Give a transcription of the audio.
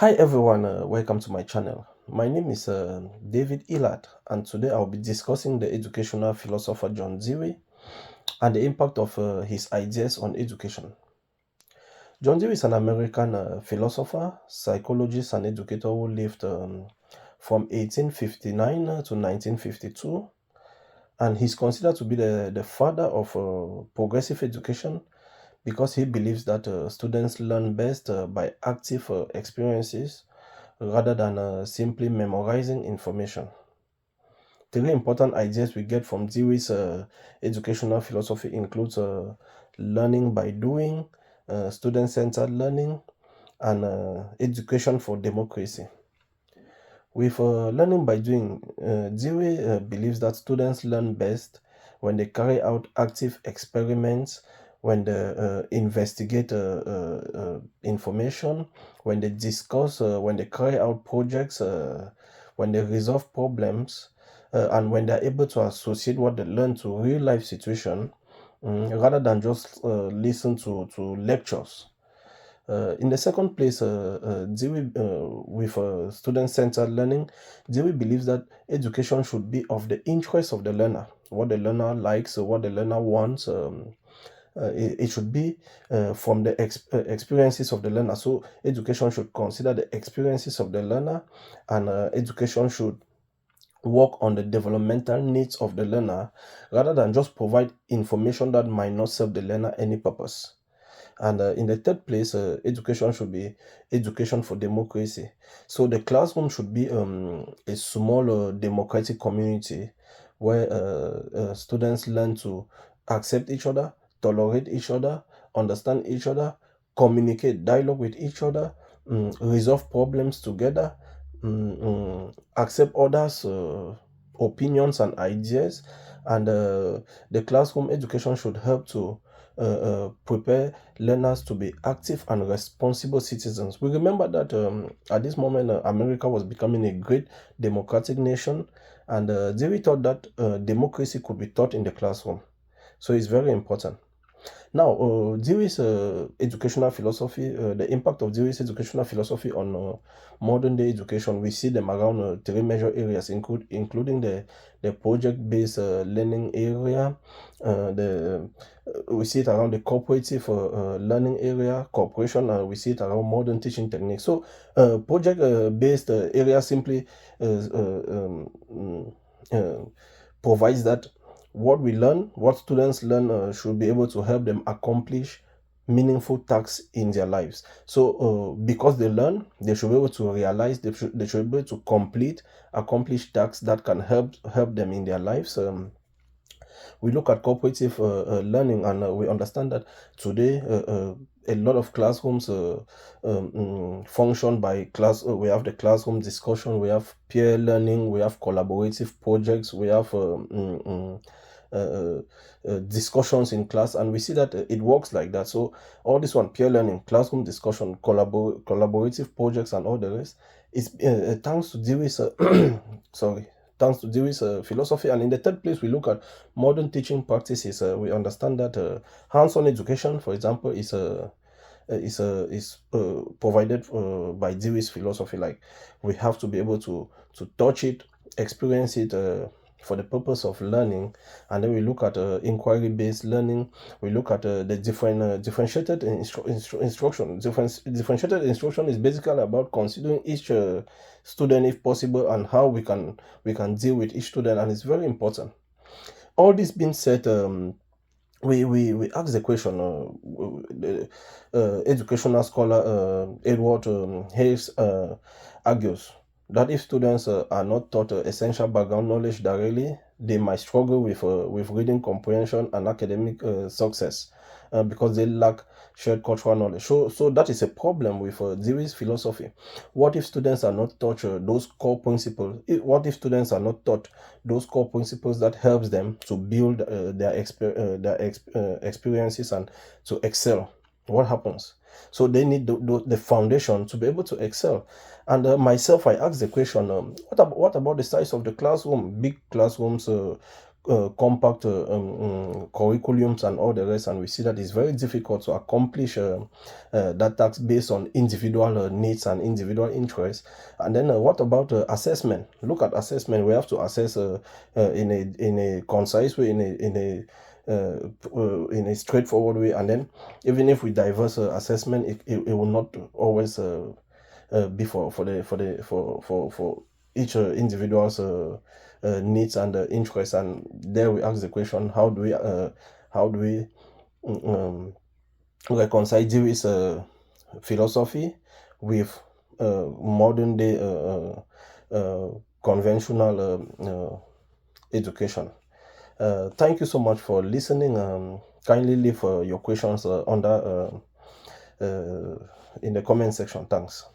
Hi everyone, welcome to my channel. My name is David Elad, and today I'll be discussing the educational philosopher John Dewey and the impact of his ideas on education. John Dewey is an American philosopher, psychologist, and educator who lived from 1859 to 1952, and he's considered to be the father of progressive education because he believes that students learn best by active experiences rather than simply memorizing information. Three important ideas we get from Dewey's educational philosophy includes learning by doing, student-centered learning, and education for democracy. With learning by doing, Dewey believes that students learn best when they carry out active experiments, when they investigate information, when they discuss, when they carry out projects, when they resolve problems, and when they're able to associate what they learn to real life situation, rather than just listen to lectures. In the second place, Dewey, with student-centered learning, Dewey believes that education should be of the interest of the learner, what the learner likes, what the learner wants. It should be from the experiences of the learner. So education should consider the experiences of the learner, and education should work on the developmental needs of the learner rather than just provide information that might not serve the learner any purpose. And in the third place, education should be education for democracy. So the classroom should be a small democratic community where students learn to accept each other, tolerate each other, understand each other, communicate, dialogue with each other, resolve problems together, accept others' opinions and ideas. And the classroom education should help to prepare learners to be active and responsible citizens. We remember that at this moment, America was becoming a great democratic nation, and Dewey thought that democracy could be taught in the classroom. So it's very important. Now, Dewey's educational philosophy, the impact of Dewey's educational philosophy on modern day education, we see them around three major areas, including the project-based learning area, we see it around the cooperative learning area, cooperation, and we see it around modern teaching techniques. So, project-based area simply provides that what we learn, what students learn, should be able to help them accomplish meaningful tasks in their lives. So, because they learn, they should be able to realize, they should be able to accomplish tasks that can help them in their lives. We look at cooperative learning, and we understand that today a lot of classrooms function by class. We have the classroom discussion, we have peer learning, we have collaborative projects, we have discussions in class, and we see that it works like that. So all this one, peer learning, classroom discussion, collaborative projects, and all the rest is thanks to Dewey's sorry, thanks to Dewey's philosophy. And in the third place, we look at modern teaching practices. We understand that hands-on education, for example, is provided by Dewey's philosophy. Like, we have to be able to touch it, experience it, for the purpose of learning. And then we look at inquiry-based learning. We look at the differentiated instruction. Differentiated instruction is basically about considering each student, if possible, and how we can deal with each student, and it's very important. All this being said, we ask the question. The educational scholar Edward Hayes argues that if students are not taught essential background knowledge directly, they might struggle with reading comprehension and academic success because they lack shared cultural knowledge. So that is a problem with Dewey's philosophy. What if students are not taught those core principles? What if students are not taught those core principles that helps them to build their experiences and to excel? What happens? So they need the foundation to be able to excel. And myself, I asked the question, what about the size of the classroom? Big classrooms compact curriculums and all the rest, and we see that it's very difficult to accomplish that task based on individual needs and individual interests. And then what about assessment? Look at assessment. We have to assess in a concise way, in a straightforward way, and then even if we diverse assessment, it will not always be for each individual's needs and interests. And there we ask the question: how do we um, reconcile Dewey's philosophy with modern day conventional education? Thank you so much for listening. Kindly leave your questions under in the comment section. Thanks.